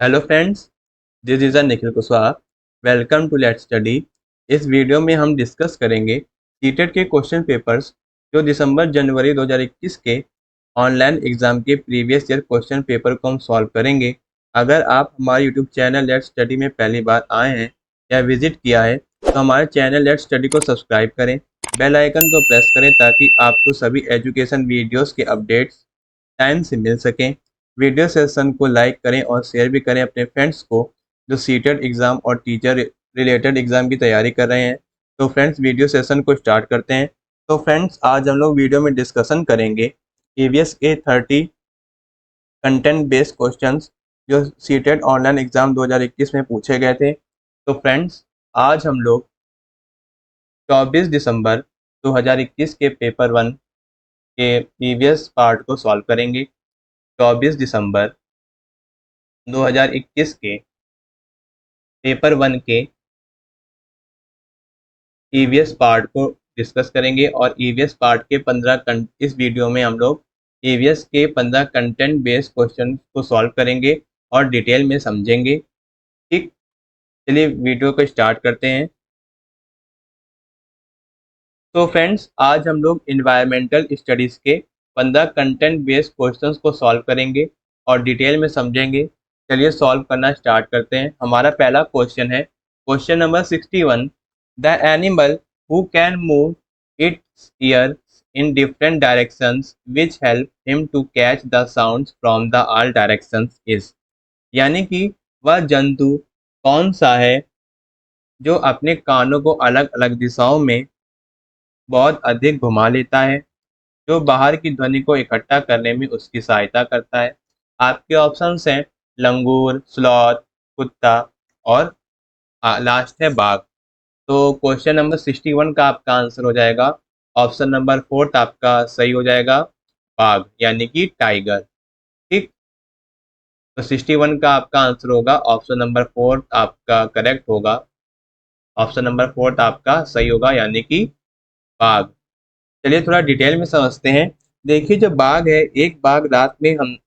Hello friends, this is Nikhil Kushwaha. Welcome to let's study. इस video में हम डिस्कस करेंगे सीटेट के क्वेश्चन पेपर्स जो दिसंबर जनवरी 2021 के ऑनलाइन एग्जाम के प्रीवियस ईयर क्वेश्चन पेपर को हम सॉल्व करेंगे। अगर आप हमारे यूट्यूब चैनल लेट्स स्टडी में पहली बार आए हैं या विजिट किया है तो हमारे चैनल लेट्स स्टडी को सब्सक्राइब करें, बेल आइकन को प्रेस करें ताकि आपको सभी एजुकेशन वीडियोज़ के अपडेट्स टाइम से मिल सकें। वीडियो सेशन को लाइक करें और शेयर भी करें अपने फ्रेंड्स को जो सीटेट एग्ज़ाम और टीचर रिलेटेड एग्ज़ाम की तैयारी कर रहे हैं। तो फ्रेंड्स, वीडियो सेशन को स्टार्ट करते हैं। तो फ्रेंड्स, आज हम लोग वीडियो में डिस्कशन करेंगे EVS के 30 कंटेंट बेस्ड क्वेश्चंस जो सीटेट ऑनलाइन एग्ज़ाम 2021 में पूछे गए थे। तो फ्रेंड्स, आज हम लोग 24 दिसंबर 2021 के पेपर 1 के EVS पार्ट को सॉल्व करेंगे। 24 दिसंबर 2021 के पेपर 1 के EVS पार्ट को डिस्कस करेंगे और EVS पार्ट के 15 इस वीडियो में हम लोग EVS के 15 कंटेंट बेस्ड क्वेश्चन को सॉल्व करेंगे और डिटेल में समझेंगे। ठीक, चलिए वीडियो को स्टार्ट करते हैं। तो फ्रेंड्स, आज हम लोग इन्वायरमेंटल स्टडीज़ के 15 कंटेंट बेस्ड क्वेश्चंस को सॉल्व करेंगे और डिटेल में समझेंगे। चलिए सॉल्व करना स्टार्ट करते हैं। हमारा पहला क्वेश्चन है question number 61। The animal who can move its ear in different directions which help him to catch the sounds from the all directions is. यानी कि वह जंतु कौन सा है जो अपने कानों को अलग अलग दिशाओं में बहुत अधिक घुमा लेता है, जो बाहर की ध्वनि को इकट्ठा करने में उसकी सहायता करता है। आपके ऑप्शंस हैं लंगूर, स्लॉथ, कुत्ता और लास्ट है बाघ। तो क्वेश्चन नंबर 61 का आपका आंसर हो जाएगा ऑप्शन नंबर 4 आपका सही हो जाएगा बाघ, यानी कि टाइगर। ठीक, तो 61 का आपका आंसर होगा ऑप्शन नंबर 4 आपका करेक्ट होगा। ऑप्शन नंबर 4 आपका सही होगा, यानी कि बाघ। चलिए थोड़ा डिटेल में समझते हैं। देखिए, जो बाघ है, एक बाघ रात में हम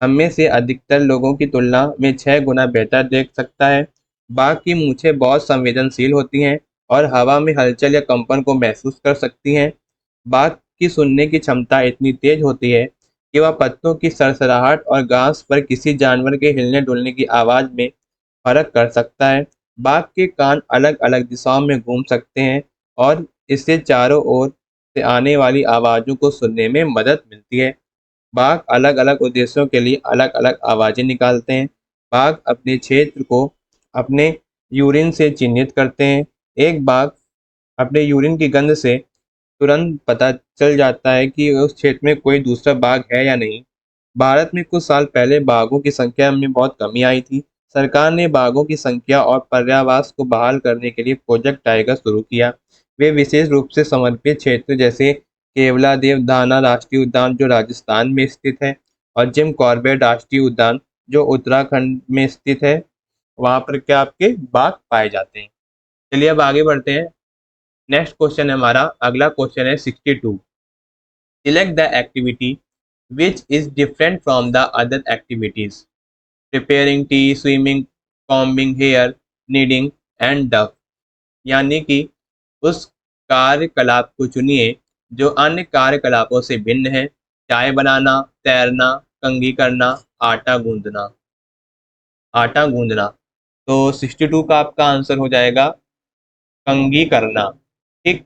में से अधिकतर लोगों की तुलना में 6 गुना बेहतर देख सकता है। बाघ की मूछें बहुत संवेदनशील होती हैं और हवा में हलचल या कंपन को महसूस कर सकती हैं। बाघ की सुनने की क्षमता इतनी तेज होती है कि वह पत्तों की सरसराहट और घास पर किसी जानवर के हिलने डुलने की आवाज़ में फर्क कर सकता है। बाघ के कान अलग अलग दिशाओं में घूम सकते हैं और इससे चारों ओर से आने वाली आवाज़ों को सुनने में मदद मिलती है। बाघ अलग अलग उद्देश्यों के लिए अलग अलग आवाज़ें निकालते हैं। बाघ अपने क्षेत्र को अपने यूरिन से चिन्हित करते हैं। एक बाघ अपने यूरिन की गंध से तुरंत पता चल जाता है कि उस क्षेत्र में कोई दूसरा बाघ है या नहीं। भारत में कुछ साल पहले बाघों की संख्या में बहुत कमी आई थी। सरकार ने बाघों की संख्या और पर्यावरण को बहाल करने के लिए प्रोजेक्ट टाइगर शुरू किया। वे विशेष रूप से समर्पित क्षेत्र जैसे केवलादेव दाना राष्ट्रीय उद्यान जो राजस्थान में स्थित है और जिम कॉर्बेट राष्ट्रीय उद्यान जो उत्तराखंड में स्थित है, वहाँ पर क्या आपके बाघ पाए जाते हैं। चलिए अब आगे बढ़ते हैं। नेक्स्ट क्वेश्चन है हमारा, अगला क्वेश्चन है 62। Select the activity which is different from the other activities. Preparing tea, swimming, combing hair, kneading and dough. यानी कि उस कार्यकलाप को चुनिए जो अन्य कार्यकलापों से भिन्न है। चाय बनाना, तैरना, कंघी करना, आटा गूंदना। आटा गूंदना। तो 62 का आपका आंसर हो जाएगा कंघी करना। ठीक,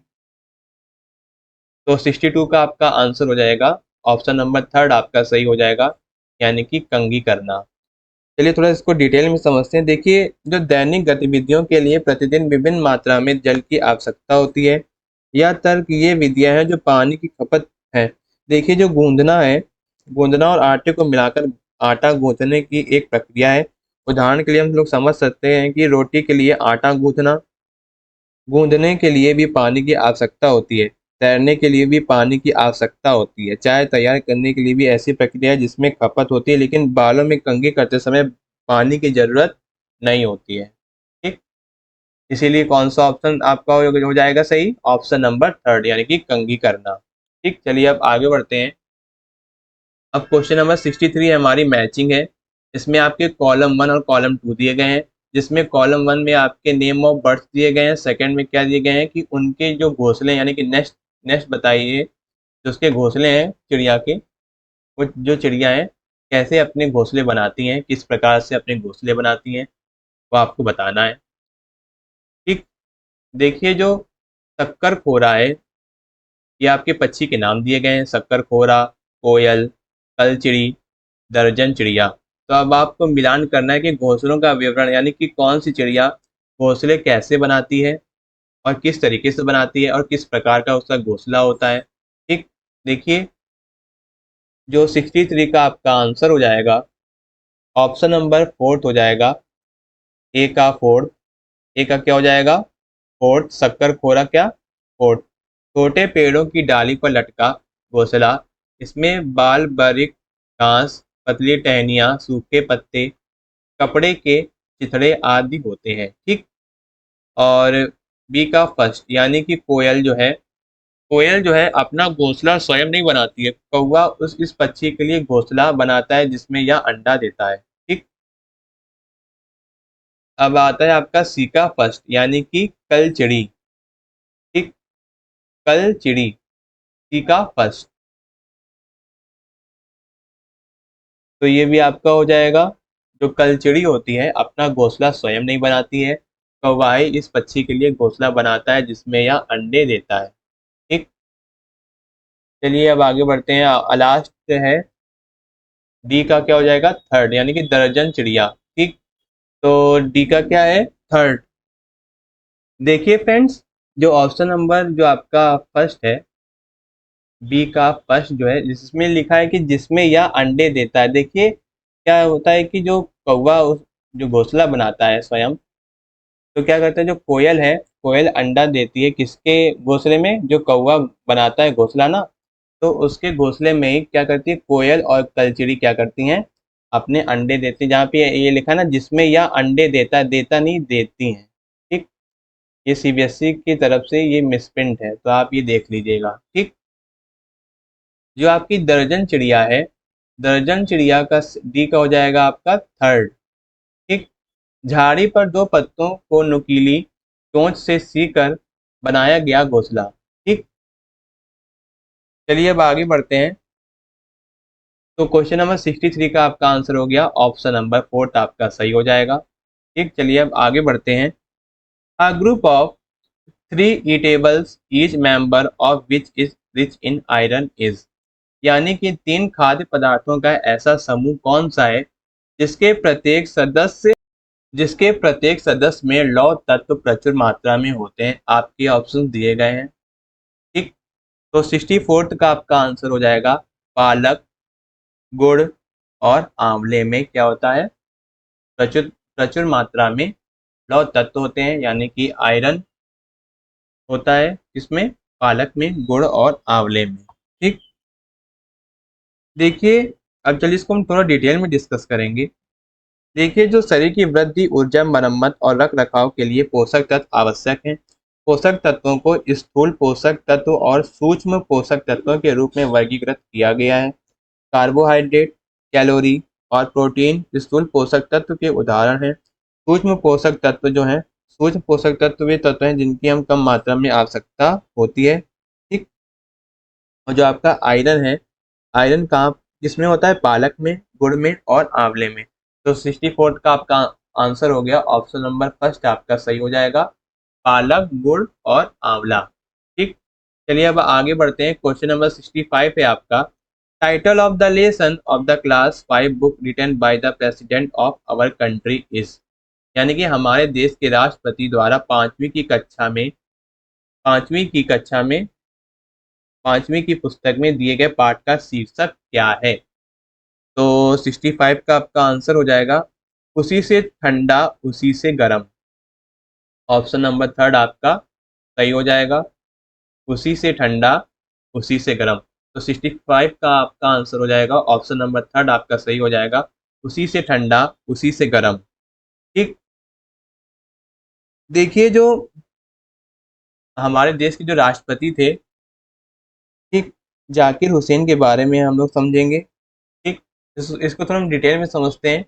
तो 62 का आपका आंसर हो जाएगा ऑप्शन नंबर 3 आपका सही हो जाएगा, यानी कि कंघी करना। चलिए थोड़ा इसको डिटेल में समझते हैं। देखिए, जो दैनिक गतिविधियों के लिए प्रतिदिन विभिन्न मात्रा में जल की आवश्यकता होती है, यह तर्क ये विधियां हैं जो पानी की खपत है। देखिए, जो गूंदना है, गूंदना और आटे को मिलाकर आटा गूंथने की एक प्रक्रिया है। उदाहरण के लिए हम लोग समझ सकते हैं कि रोटी के लिए आटा गूंथना, गूंदने के लिए भी पानी की आवश्यकता होती है, तैरने के लिए भी पानी की आवश्यकता होती है, चाय तैयार करने के लिए भी ऐसी प्रक्रिया है जिसमें खपत होती है, लेकिन बालों में कंघी करते समय पानी की जरूरत नहीं होती है। ठीक, इसीलिए कौन सा ऑप्शन आपका हो जाएगा सही, ऑप्शन नंबर 3 यानी कि कंघी करना। ठीक, चलिए अब आगे बढ़ते हैं। अब क्वेश्चन नंबर 63 हमारी मैचिंग है। इसमें आपके कॉलम 1 और कॉलम 2 दिए गए हैं, जिसमें कॉलम 1 में आपके नेम ऑफ बर्ड्स दिए गए हैं, सेकंड में क्या दिए गए हैं कि उनके जो घोंसले यानी कि नेस्ट नेस्ट बताइए, जो उसके घोंसले हैं चिड़िया के, वो जो चिड़िया हैं कैसे अपने घोंसले बनाती हैं, किस प्रकार से अपने घोंसले बनाती हैं, वो आपको बताना है। ठीक, देखिए जो शक्कर खोरा है, ये आपके पक्षी के नाम दिए गए हैं, शक्कर खोरा, कोयल, कलचिड़ी, दर्जन चिड़िया। तो अब आपको मिलान करना है कि घोंसलों का विवरण यानी कि कौन सी चिड़िया घोंसले कैसे बनाती है और किस तरीके से बनाती है और किस प्रकार का उसका घोंसला होता है। ठीक, देखिए जो 63 का आपका आंसर हो जाएगा, ऑप्शन नंबर फोर्थ हो जाएगा, ए का फोर्थ। ए का क्या हो जाएगा, फोर्थ, शक्कर खोरा क्या, फोर्थ। छोटे पेड़ों की डाली पर लटका घोंसला, इसमें बाल बारीक घास, पतली टहनियाँ, सूखे पत्ते, कपड़े के चिथड़े आदि होते हैं। ठीक, और बी का फर्स्ट यानी कि कोयल जो है अपना घोंसला स्वयं नहीं बनाती है, कौवा उस इस पक्षी के लिए घोंसला बनाता है जिसमें यह अंडा देता है। ठीक, अब आता है आपका सी का फर्स्ट यानी कि कलचिड़ी। ठीक, कलचिड़ी, सी का फर्स्ट, तो ये भी आपका हो जाएगा। जो कलचिड़ी होती है अपना घोंसला स्वयं नहीं बनाती है, कौवा ही इस पक्षी के लिए घोंसला बनाता है जिसमें यह अंडे देता है। ठीक, चलिए अब आगे बढ़ते हैं, लास्ट है डी का क्या हो जाएगा, थर्ड यानी कि दर्जन चिड़िया। ठीक, तो डी का क्या है, थर्ड। देखिए फ्रेंड्स, जो ऑप्शन नंबर जो आपका फर्स्ट है, बी का फर्स्ट जो है जिसमें लिखा है कि जिसमें यह अंडे देता है, देखिए क्या होता है कि जो कौवा जो घोंसला बनाता है स्वयं, तो क्या करता है जो कोयल है, कोयल अंडा देती है किसके घोंसले में, जो कौवा बनाता है घोंसला ना, तो उसके घोंसले में ही क्या करती है कोयल और कलचिड़ी क्या करती हैं, अपने अंडे देती हैं। जहाँ पे ये लिखा है ना जिसमें यह अंडे देता है, देता नहीं देती हैं। ठीक, ये सीबीएसई की तरफ से ये मिसप्रिंट है, तो आप ये देख लीजिएगा। ठीक, जो आपकी दर्जन चिड़िया है, दर्जन चिड़िया का डी का हो जाएगा आपका थर्ड। ठीक, झाड़ी पर दो पत्तों को नुकीली चोंच से सीकर बनाया गया घोंसला। ठीक, चलिए अब आगे बढ़ते हैं। तो क्वेश्चन नंबर 63 का आपका आंसर हो गया, ऑप्शन नंबर फोर्थ आपका सही हो जाएगा। ठीक, चलिए अब आगे बढ़ते हैं। A group of 3 eatables each member of which is rich in iron is, यानी कि 3 खाद्य पदार्थों का ऐसा समूह कौन सा है जिसके प्रत्येक सदस्य जिसके प्रत्येक सदस्य में लौह तत्व प्रचुर मात्रा में होते हैं। आपके ऑप्शन दिए गए हैं। ठीक, तो 64 का आपका आंसर हो जाएगा, पालक, गुड़ और आंवले में क्या होता है, प्रचुर प्रचुर मात्रा में लौह तत्व होते हैं, यानी कि आयरन होता है किसमें, पालक में, गुड़ और आंवले में। ठीक, देखिए अब चलिए इसको हम थोड़ा डिटेल में डिस्कस करेंगे। देखिए जो शरीर की वृद्धि, ऊर्जा, मरम्मत और रख रखाव के लिए पोषक तत्व आवश्यक हैं। पोषक तत्वों को स्थूल पोषक तत्व और सूक्ष्म पोषक तत्वों के रूप में वर्गीकृत किया गया है। कार्बोहाइड्रेट, कैलोरी और प्रोटीन स्थूल पोषक तत्व के उदाहरण हैं। सूक्ष्म पोषक तत्व जो हैं, सूक्ष्म पोषक तत्व वे तत्व हैं जिनकी हम कम मात्रा में आवश्यकता होती है। ठीक, और जो आपका आयरन है, आयरन कहाँ किसमें होता है, पालक में, गुड़ में और आंवले में। तो 64 का आपका आंसर हो गया, ऑप्शन नंबर फर्स्ट आपका सही हो जाएगा, पालक, गुड़ और आंवला। ठीक, चलिए अब आगे बढ़ते हैं। क्वेश्चन नंबर 65 है आपका, title of the lesson of the class 5 book written by the president of our country is, यानी कि हमारे देश के राष्ट्रपति द्वारा पांचवी की पुस्तक में दिए गए पाठ का शीर्षक क्या है। तो 65 का आपका आंसर हो जाएगा, उसी से ठंडा उसी से गर्म। ऑप्शन नंबर थर्ड आपका सही हो जाएगा, उसी से ठंडा उसी से गर्म। तो 65 का आपका आंसर हो जाएगा, ऑप्शन नंबर थर्ड आपका सही हो जाएगा, उसी से ठंडा उसी से गर्म। ठीक, देखिए जो हमारे देश के जो राष्ट्रपति थे, ठीक, जाकिर हुसैन के बारे में हम लोग समझेंगे। ठीक, इसको थोड़ा हम डिटेल में समझते हैं।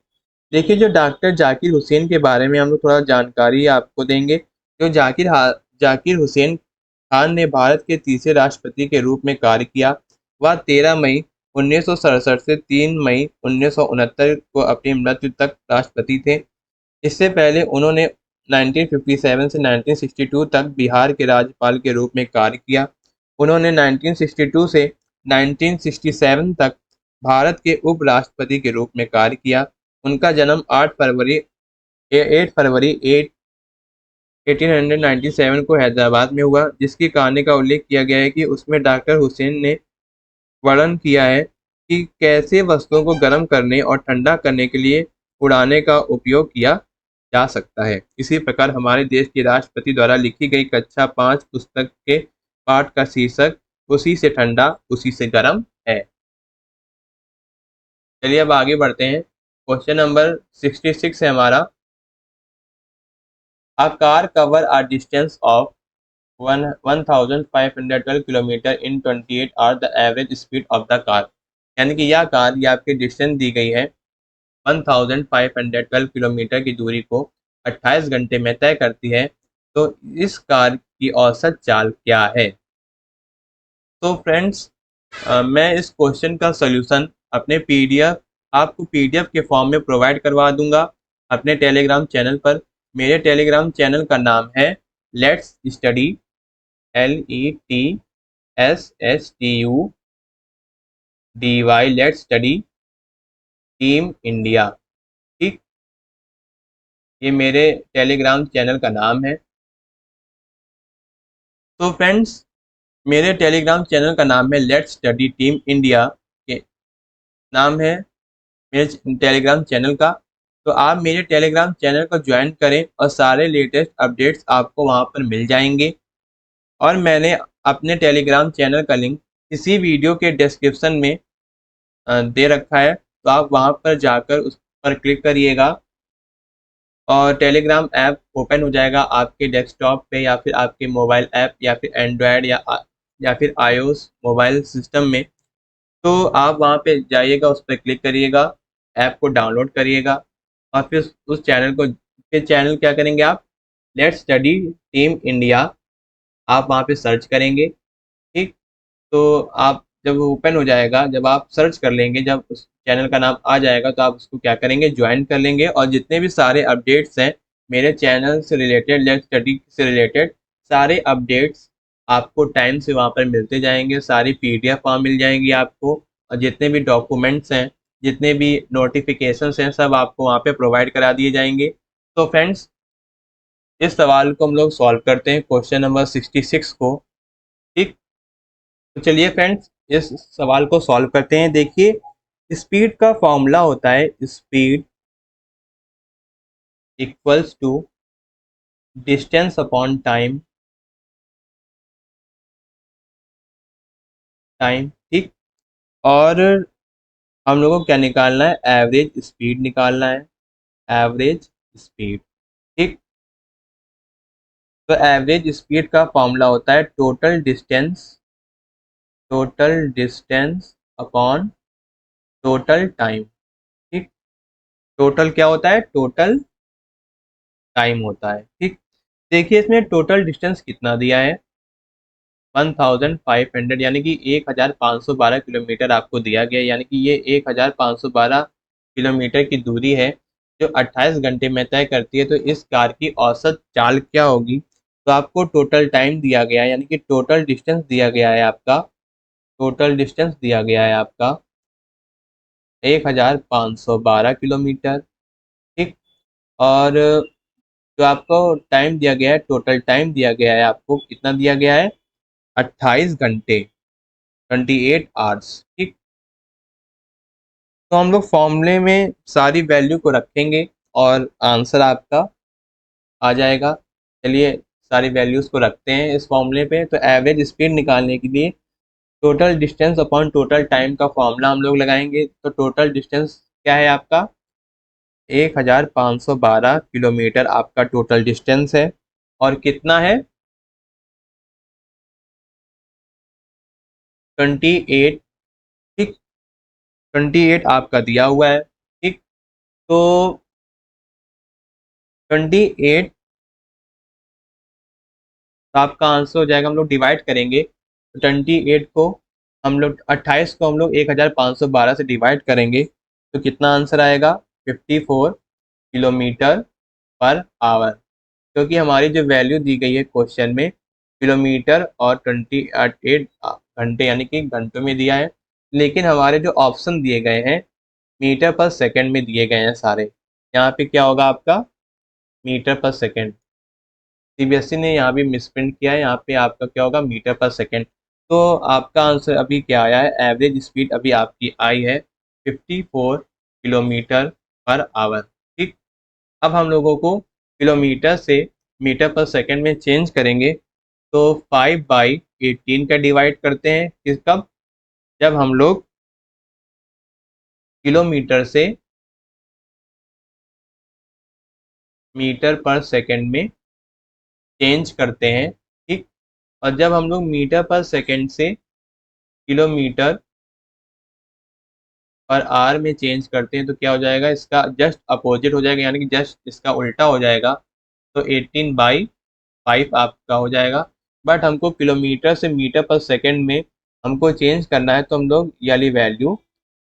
देखिए, जो डॉक्टर जाकिर हुसैन के बारे में हम लोग थोड़ा जानकारी आपको देंगे। जो जाकिर हुसैन खान ने भारत के तीसरे राष्ट्रपति के रूप में कार्य किया। वह 13 मई 1967 से 3 मई 1969 को अपनी मृत्यु तक राष्ट्रपति थे। इससे पहले उन्होंने 1957 से 1962 तक बिहार के राज्यपाल के रूप में कार्य किया। उन्होंने 1962 से 1967 तक भारत के उपराष्ट्रपति के रूप में कार्य किया। उनका जन्म 8 फरवरी 1897 को हैदराबाद में हुआ, जिसकी कहानी का उल्लेख किया गया है कि उसमें डॉक्टर हुसैन ने वर्णन किया है कि कैसे वस्तुओं को गर्म करने और ठंडा करने के लिए उड़ाने का उपयोग किया जा सकता है। इसी प्रकार हमारे देश के राष्ट्रपति द्वारा लिखी गई कक्षा 5 पुस्तक के पाठ का शीर्षक उसी से ठंडा उसी से गर्म है। चलिए अब आगे बढ़ते हैं। क्वेश्चन नंबर 66 है हमारा। A car cover a distance of 1512 kilometre in 28 hour the average speed of the car. यानी कि यह कार, ये आपकी डिस्टेंस दी गई है 1512 किलोमीटर की दूरी को 28 घंटे में तय करती है। तो इस कार की औसत चाल क्या है? तो फ्रेंड्स, मैं इस क्वेश्चन का सॉल्यूशन अपने पीडीएफ आपको पीडीएफ के फॉर्म में प्रोवाइड करवा दूंगा अपने टेलीग्राम चैनल पर। मेरे टेलीग्राम चैनल का नाम है let's study, LETSSTUDY, let's study team India. ठीक, ये मेरे टेलीग्राम चैनल का नाम है। तो फ्रेंड्स, मेरे टेलीग्राम चैनल का नाम है लेट्स स्टडी टीम इंडिया, के नाम है मेरे टेलीग्राम चैनल का। तो आप मेरे टेलीग्राम चैनल को ज्वाइन करें और सारे लेटेस्ट अपडेट्स आपको वहाँ पर मिल जाएंगे। और मैंने अपने टेलीग्राम चैनल का लिंक इसी वीडियो के डिस्क्रिप्शन में दे रखा है, तो आप वहाँ पर जाकर उस पर क्लिक करिएगा और टेलीग्राम ऐप ओपन हो जाएगा आपके डेस्कटॉप पे या फिर आपके मोबाइल ऐप या फिर एंड्रॉयड या फिर आईओएस मोबाइल सिस्टम में। तो आप वहाँ पे जाइएगा, उस पर क्लिक करिएगा, ऐप को डाउनलोड करिएगा और फिर उस चैनल को, फिर चैनल क्या करेंगे आप, लेट्स स्टडी टीम इंडिया, आप वहाँ पे सर्च करेंगे। ठीक, तो आप जब ओपन हो जाएगा, जब आप सर्च कर लेंगे, जब उस चैनल का नाम आ जाएगा तो आप उसको क्या करेंगे, ज्वाइन कर लेंगे। और जितने भी सारे अपडेट्स हैं मेरे चैनल से रिलेटेड, लेट्स स्टडी से रिलेटेड, सारे अपडेट्स आपको टाइम से वहाँ पर मिलते जाएंगे। सारी पीडीएफ वहाँ मिल जाएंगी आपको, और जितने भी डॉक्यूमेंट्स हैं, जितने भी नोटिफिकेशंस हैं, सब आपको वहाँ पे प्रोवाइड करा दिए जाएंगे। तो फ्रेंड्स, इस सवाल को हम लोग सॉल्व करते हैं, क्वेश्चन नंबर 66 को। ठीक, तो चलिए फ्रेंड्स, इस सवाल को सॉल्व करते हैं। देखिए, स्पीड का फॉर्मूला होता है speed equals to distance upon time. ठीक, और हम लोगों को क्या निकालना है, एवरेज स्पीड निकालना है, एवरेज स्पीड। ठीक, तो एवरेज स्पीड का फॉर्मूला होता है total distance upon total time. ठीक, टोटल क्या होता है, टोटल टाइम होता है। ठीक, देखिए इसमें टोटल डिस्टेंस कितना दिया है, 1500, यानी कि 1512 किलोमीटर आपको दिया गया है। यानी कि ये 1512 किलोमीटर की दूरी है जो 28 घंटे में तय करती है। तो इस कार की औसत चाल क्या होगी? तो आपको टोटल टाइम दिया गया है, यानी कि टोटल डिस्टेंस दिया गया है आपका, टोटल डिस्टेंस दिया गया है आपका 1512 किलोमीटर। ठीक, और जो आपको टाइम दिया गया है, टोटल टाइम दिया गया है आपको, कितना दिया गया है, 28 घंटे, 28 आवर्स। ठीक, तो हम लोग फॉर्मूले में सारी वैल्यू को रखेंगे और आंसर आपका आ जाएगा। चलिए सारी वैल्यूज को रखते हैं इस फॉर्मूले पे। तो एवरेज स्पीड निकालने के लिए total distance upon total time का फॉर्मूला हम लोग लगाएंगे। तो टोटल डिस्टेंस क्या है आपका, 1512 किलोमीटर आपका टोटल डिस्टेंस है। और कितना है, 28। ठीक, 28 आपका दिया हुआ है। ठीक, तो 28, तो आपका आंसर हो जाएगा, हम लोग डिवाइड करेंगे तो 28 को हम लोग 28 को हम लोग 1512 से डिवाइड करेंगे तो कितना आंसर आएगा? 54 किलोमीटर पर आवर। क्योंकि हमारी जो वैल्यू दी गई है क्वेश्चन में किलोमीटर और 28 घंटे यानी कि घंटों में दिया है, लेकिन हमारे जो ऑप्शन दिए गए हैं मीटर पर सेकंड में दिए गए हैं सारे। यहाँ पे क्या होगा आपका? मीटर पर सेकंड। सीबीएसई ने यहाँ भी मिसप्रिंट किया है, यहाँ पे आपका क्या होगा? मीटर पर सेकंड। तो आपका आंसर अभी क्या आया है? एवरेज स्पीड अभी आपकी आई है 54 किलोमीटर पर आवर। ठीक। अब हम लोगों को किलोमीटर से मीटर पर सेकंड में चेंज करेंगे तो 5/18 का डिवाइड करते हैं किस कब? जब हम लोग किलोमीटर से मीटर पर सेकंड में चेंज करते हैं। ठीक। और जब हम लोग मीटर पर सेकंड से किलोमीटर पर आर में चेंज करते हैं तो क्या हो जाएगा? इसका जस्ट अपोजिट हो जाएगा, यानी कि जस्ट इसका उल्टा हो जाएगा। तो 18/5 आपका हो जाएगा। बट हमको किलोमीटर से मीटर पर सेकंड में हमको चेंज करना है तो हम लोग ये वाली वैल्यू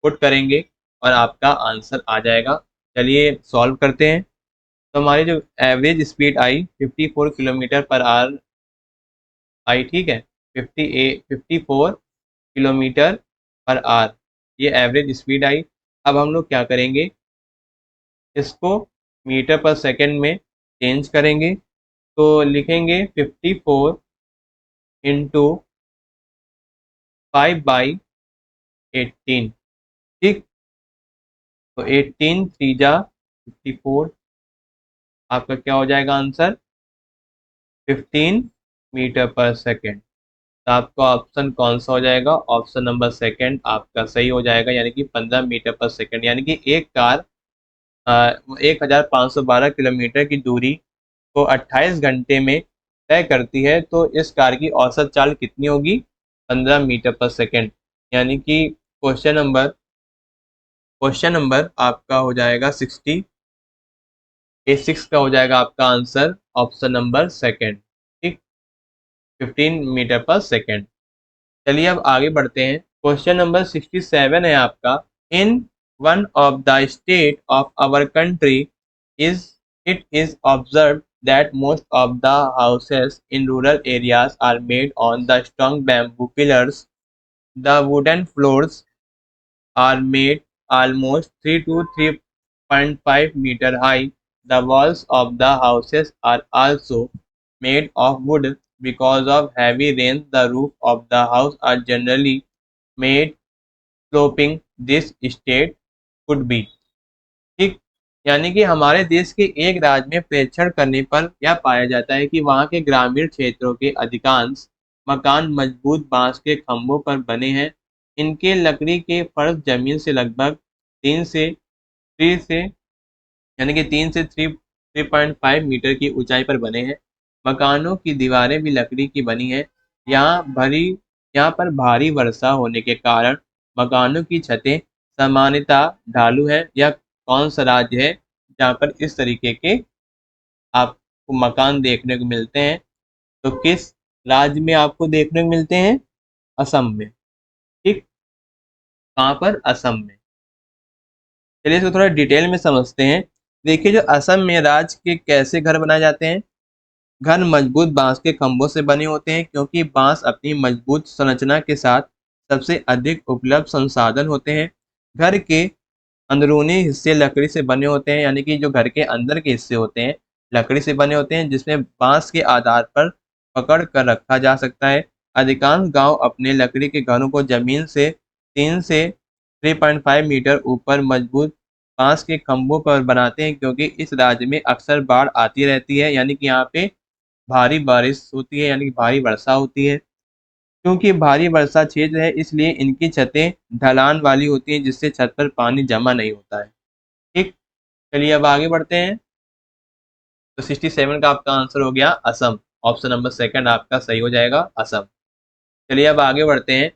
पुट करेंगे और आपका आंसर आ जाएगा। चलिए सॉल्व करते हैं। तो हमारी जो एवरेज स्पीड आई 54 किलोमीटर पर आवर आई। ठीक है, 54 किलोमीटर पर आवर, ये एवरेज स्पीड आई। अब हम लोग क्या करेंगे? इसको मीटर पर सेकंड में चेंज करेंगे तो लिखेंगे 54 इंटू 5/18। ठीक। तो 18 3 जा 54, आपका क्या हो जाएगा आंसर? 15 मीटर पर सेकेंड। तो आपका ऑप्शन कौन सा हो जाएगा? ऑप्शन नंबर सेकंड आपका सही हो जाएगा, यानी कि 15 मीटर पर सेकंड। यानी कि एक कार 1512 किलोमीटर की दूरी को 28 घंटे में तय करती है, तो इस कार की औसत चाल कितनी होगी? 15 मीटर पर सेकंड। यानी कि क्वेश्चन नंबर आपका हो जाएगा 66 का हो जाएगा आपका आंसर, ऑप्शन नंबर सेकंड। ठीक। 15 मीटर पर सेकंड। चलिए अब आगे बढ़ते हैं। क्वेश्चन नंबर 67 है आपका। In one of the state of our country is it is observe that most of the houses in rural areas are made on the strong bamboo pillars. The wooden floors are made almost 3 to 3.5 meter high. The walls of the houses are also made of wood. Because of heavy rain, the roof of the house are generally made sloping. This state could be। ठीक। यानी कि हमारे देश के एक राज्य में प्रेक्षण करने पर यह पाया जाता है कि वहाँ के ग्रामीण क्षेत्रों के अधिकांश मकान मजबूत बांस के खंभों पर बने हैं। इनके लकड़ी के फर्श जमीन से लगभग 3 से यानी कि 3 से 3.5 मीटर की ऊंचाई पर बने हैं। मकानों की दीवारें भी लकड़ी की बनी हैं। यहाँ पर भारी वर्षा होने के कारण मकानों की छतें सामान्यतः ढालू हैं। यह कौन सा राज्य है जहाँ पर इस तरीके के आपको मकान देखने को मिलते हैं? तो किस राज्य में आपको देखने को मिलते हैं? असम में। ठीक। कहाँ पर? असम में। चलिए इसको थोड़ा डिटेल में समझते हैं। देखिए, जो असम में राज्य के कैसे घर बनाए जाते हैं? घर मजबूत बांस के खंभों से बने होते हैं, क्योंकि बांस अपनी मजबूत संरचना के साथ सबसे अधिक उपलब्ध संसाधन होते हैं। घर के अंदरूनी हिस्से लकड़ी से बने होते हैं, यानी कि जो घर के अंदर के हिस्से होते हैं लकड़ी से बने होते हैं, जिसमें बांस के आधार पर पकड़ कर रखा जा सकता है। अधिकांश गांव अपने लकड़ी के घरों को जमीन से 3 से 3.5 मीटर ऊपर मजबूत बांस के खंभों पर बनाते हैं, क्योंकि इस राज्य में अक्सर बाढ़ आती रहती है, यानी कि यहाँ पे भारी बारिश होती है, यानी कि भारी वर्षा होती है। क्योंकि भारी वर्षा क्षेत्र है, इसलिए इनकी छतें ढलान वाली होती हैं, जिससे छत पर पानी जमा नहीं होता है। ठीक। चलिए अब आगे बढ़ते हैं। तो 67 का आपका आंसर हो गया असम, ऑप्शन नंबर सेकंड आपका सही हो जाएगा, असम। चलिए अब आगे बढ़ते हैं।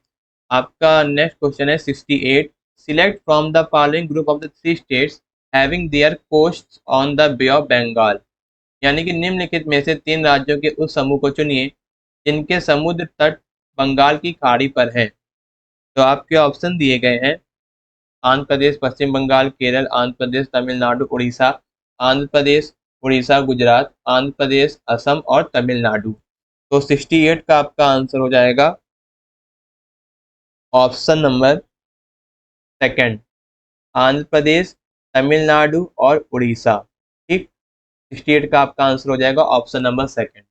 आपका नेक्स्ट क्वेश्चन है 68। Select from the following group of the 3 states having their coast on the bay of Bengal. यानी कि निम्नलिखित में से 3 राज्यों के उस समूह को चुनिए जिनके समुद्र तट बंगाल की खाड़ी पर है। तो आपके ऑप्शन दिए गए हैं आंध्र प्रदेश, पश्चिम बंगाल, केरल, आंध्र प्रदेश, तमिलनाडु, उड़ीसा। आंध्र प्रदेश, उड़ीसा, गुजरात, आंध्र प्रदेश, असम और तमिलनाडु। तो 68 का आपका आंसर हो जाएगा option number second, Andhra Pradesh, Tamil Nadu और उड़ीसा। ठीक, 68 का आपका आंसर हो जाएगा ऑप्शन नंबर सेकंड।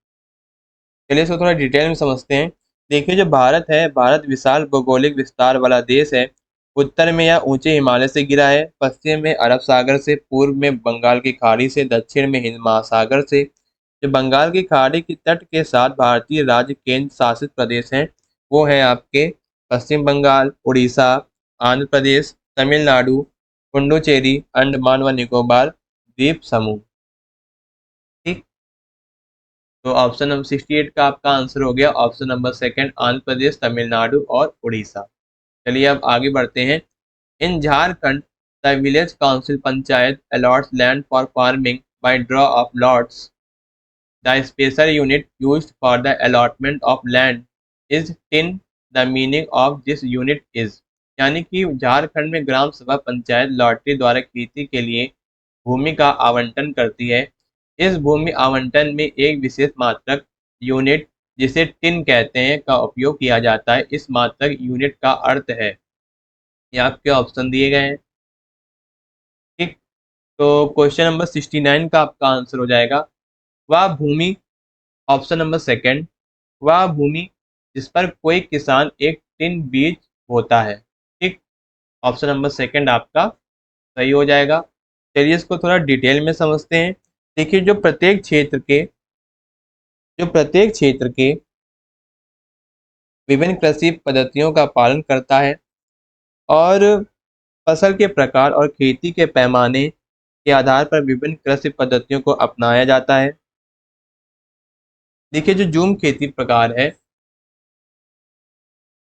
चलिए इसको थोड़ा डिटेल में समझते हैं। देखिए जो भारत है, भारत विशाल भौगोलिक विस्तार वाला देश है। उत्तर में यह ऊंचे हिमालय से घिरा है, पश्चिम में अरब सागर से, पूर्व में बंगाल की खाड़ी से, दक्षिण में हिंद महासागर से। जो बंगाल की खाड़ी के तट के साथ भारतीय राज्य केंद्र शासित प्रदेश हैं वो है आपके पश्चिम बंगाल, उड़ीसा, आंध्र प्रदेश, तमिलनाडु, पुडुचेरी, अंडमान व निकोबार द्वीप समूह। ठीक, तो ऑप्शन नंबर 68 का आपका आंसर हो गया option number second, Andhra Pradesh, Tamil Nadu और उड़ीसा। चलिए अब आगे बढ़ते हैं। In Jharkhand the village council panchayat allots land for farming by draw of lots. The special unit used for the allotment of land is tin. The meaning of this unit is. यानी कि झारखंड में ग्राम सभा पंचायत लॉटरी द्वारा खेती के लिए भूमि का आवंटन करती है। इस भूमि आवंटन में एक विशेष मात्रक यूनिट जिसे टिन कहते हैं का उपयोग किया जाता है। इस मात्रक यूनिट का अर्थ है, ये आपके ऑप्शन दिए गए हैं। ठीक, तो क्वेश्चन नंबर 69 का आपका आंसर हो जाएगा वह भूमि, ऑप्शन नंबर सेकंड, वह भूमि जिस पर कोई किसान एक टिन बीज बोता है। ठीक, ऑप्शन नंबर सेकंड आपका सही हो जाएगा। चलिए इसको थोड़ा डिटेल में समझते हैं। देखिए जो प्रत्येक क्षेत्र के विभिन्न कृषि पद्धतियों का पालन करता है और फसल के प्रकार और खेती के पैमाने के आधार पर विभिन्न कृषि पद्धतियों को अपनाया जाता है। देखिए जो झूम खेती प्रकार है,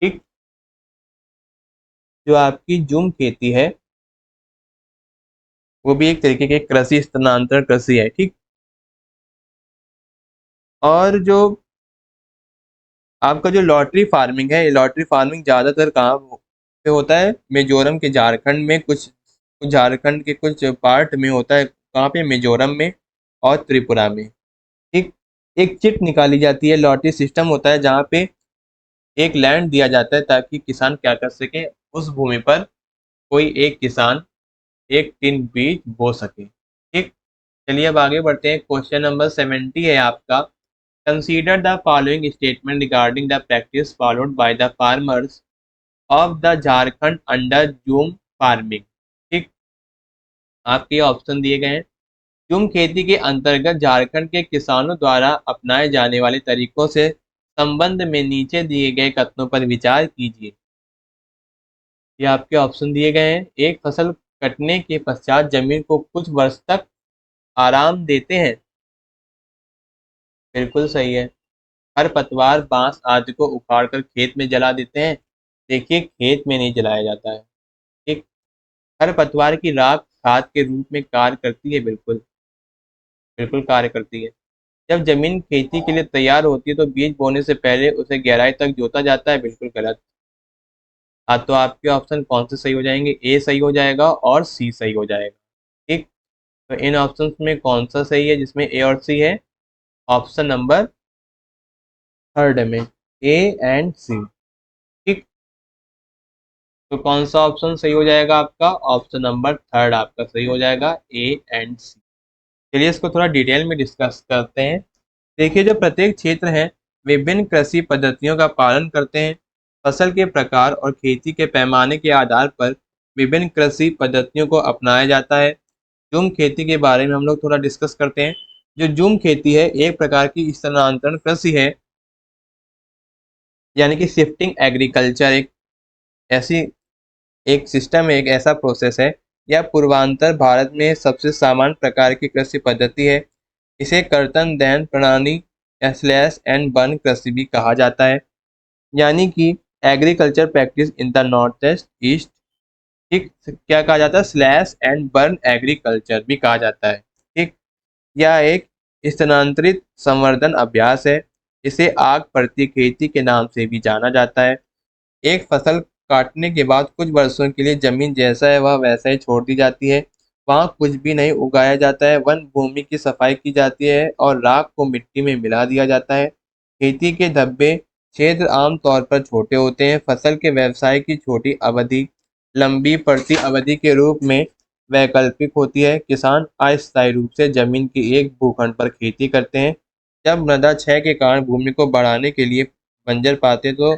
ठीक, जो आपकी झूम खेती है वो भी एक तरीके की कृषि स्थानांतरण कृषि है। ठीक, और जो आपका जो लॉटरी फार्मिंग है, ये लॉटरी फार्मिंग ज़्यादातर कहाँ पे होता है? मिजोरम के, झारखंड में, कुछ झारखंड के कुछ पार्ट में होता है। कहाँ पे? मिजोरम में और त्रिपुरा में। ठीक, एक चिट निकाली जाती है, लॉटरी सिस्टम होता है जहाँ पे एक लैंड दिया जाता है ताकि किसान क्या कर सके, उस भूमि पर कोई एक किसान एक टिन बीज बो सके। ठीक, चलिए अब आगे बढ़ते हैं। क्वेश्चन नंबर 70 है आपका। Consider the following statement regarding the practice followed by the farmers of the Jharkhand under zoom farming. ठीक, आपके ऑप्शन दिए गए हैं। जूम खेती के अंतर्गत झारखंड के किसानों द्वारा अपनाए जाने वाले तरीकों से संबंध में नीचे दिए गए कथनों पर विचार कीजिए। ये आपके ऑप्शन दिए गए हैं। एक फसल कटने के पश्चात जमीन को कुछ वर्ष तक आराम देते हैं। बिल्कुल सही है। खरपतवार, बांस आदि को उखाड़कर खेत में जला देते हैं। देखिए खेत में नहीं जलाया जाता है। ठीक, खरपतवार की राख खाद के रूप में कार्य करती है। बिल्कुल बिल्कुल कार्य करती है। जब जमीन खेती के लिए तैयार होती है तो बीज बोने से पहले उसे गहराई तक जोता जाता है। बिल्कुल गलत। तो आपके ऑप्शन कौन से सही हो जाएंगे? ए सही हो जाएगा और सी सही हो जाएगा। ठीक, तो इन ऑप्शंस में कौन सा सही है जिसमें ए और सी है? ऑप्शन नंबर थर्ड में, ए एंड सी। ठीक, तो कौन सा ऑप्शन सही हो जाएगा आपका? ऑप्शन नंबर थर्ड आपका सही हो जाएगा, ए एंड सी। चलिए इसको थोड़ा डिटेल में डिस्कस करते हैं। देखिए जो प्रत्येक क्षेत्र है विभिन्न कृषि पद्धतियों का पालन करते हैं। फसल के प्रकार और खेती के पैमाने के आधार पर विभिन्न कृषि पद्धतियों को अपनाया जाता है। झूम खेती के बारे में हम लोग थोड़ा डिस्कस करते हैं। जो झूम खेती है एक प्रकार की स्थानांतरण कृषि है, यानी कि शिफ्टिंग एग्रीकल्चर ऐसी एक सिस्टम है, एक ऐसा प्रोसेस है। यह पूर्वांतर भारत में सबसे सामान्य प्रकार की कृषि पद्धति है। इसे कर्तन दहन प्रणाली स्लैश एंड बर्न कृषि भी कहा जाता है। यानी कि agriculture practice in the north east ठीक, क्या कहा जाता है, स्लैश एंड बर्न एग्रीकल्चर भी कहा जाता है। ठीक, यह एक स्थानांतरित संवर्धन अभ्यास है। इसे आग प्रति खेती के नाम से भी जाना जाता है। एक फसल काटने के बाद कुछ वर्षों के लिए जमीन जैसा है वह वैसा ही छोड़ दी जाती है। वहां कुछ भी नहीं उगाया जाता है। वन भूमि की सफाई की जाती है और राख को मिट्टी में मिला दिया जाता है। खेती के धब्बे क्षेत्र आमतौर पर छोटे होते हैं। फसल के व्यवसाय की छोटी अवधि लंबी पड़ती अवधि के रूप में वैकल्पिक होती है। किसान अस्थायी रूप से जमीन के एक भूखंड पर खेती करते हैं। जब मृदा क्षय के कारण भूमि को बढ़ाने के लिए बंजर पाते तो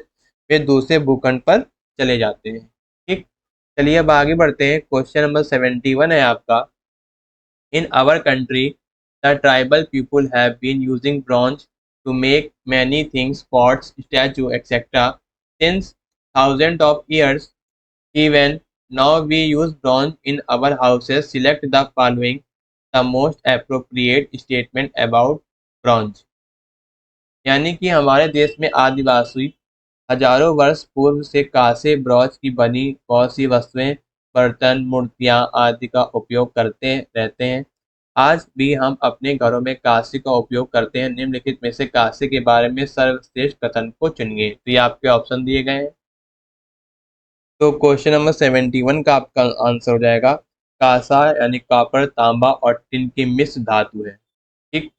वे दूसरे भूखंड पर चले जाते हैं। ठीक, चलिए अब आगे बढ़ते हैं। क्वेश्चन नंबर 71 है आपका। In our country the tribal people have been using bronze to make many things, pots, statue etcetera since thousand of years. Even now we use bronze in our houses. Select the following the most appropriate statement about bronze. यानी कि हमारे देश में आदिवासी हजारों वर्ष पूर्व से कांसे bronze की बनी बहुत सी वस्तुएं, बर्तन, मूर्तियां आदि का उपयोग करते रहते हैं। आज भी हम अपने घरों में कांसे का उपयोग करते हैं। निम्नलिखित में से कांसे के बारे में सर्वश्रेष्ठ कथन को चुनिए। तो ये आपके ऑप्शन दिए गए हैं। तो क्वेश्चन नंबर 71 का आपका आंसर हो जाएगा कांसा, यानी कॉपर, तांबा और टिन की मिश्र धातु है। ठीक,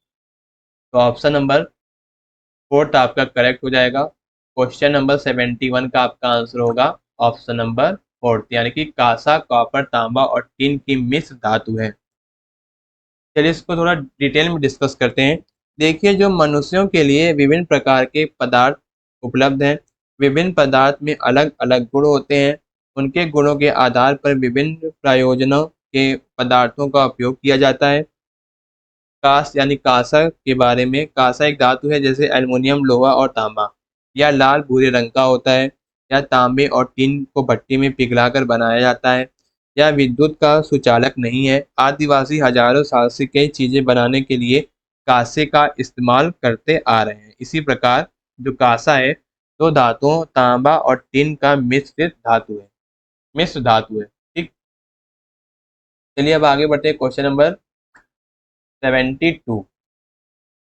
तो ऑप्शन नंबर फोर्थ आपका करेक्ट हो जाएगा। क्वेश्चन नंबर 71 का आपका आंसर होगा ऑप्शन नंबर फोर्थ, यानी कि कांसा, कॉपर, तांबा और टिन की मिश्र धातु है। चलिए इसको थोड़ा डिटेल में डिस्कस करते हैं। देखिए, जो मनुष्यों के लिए विभिन्न प्रकार के पदार्थ उपलब्ध हैं। विभिन्न पदार्थ में अलग अलग गुण होते हैं। उनके गुणों के आधार पर विभिन्न प्रयोजनों के पदार्थों का उपयोग किया जाता है। कांस यानी कांसा के बारे में, कांसा एक धातु है जैसे एल्युमिनियम, लोहा और तांबा। यह लाल भूरे रंग का होता है। यह तांबे और टिन को भट्टी में पिघलाकर बनाया जाता है। यह विद्युत का सुचालक नहीं है। आदिवासी हजारों साल से कई चीजें बनाने के लिए कांसे का इस्तेमाल करते आ रहे हैं। इसी प्रकार जो कांसा है दो धातुओं तांबा और टिन का मिश्रित धातु है, मिश्र धातु है। ठीक, चलिए अब आगे बढ़ते हैं। क्वेश्चन नंबर 72,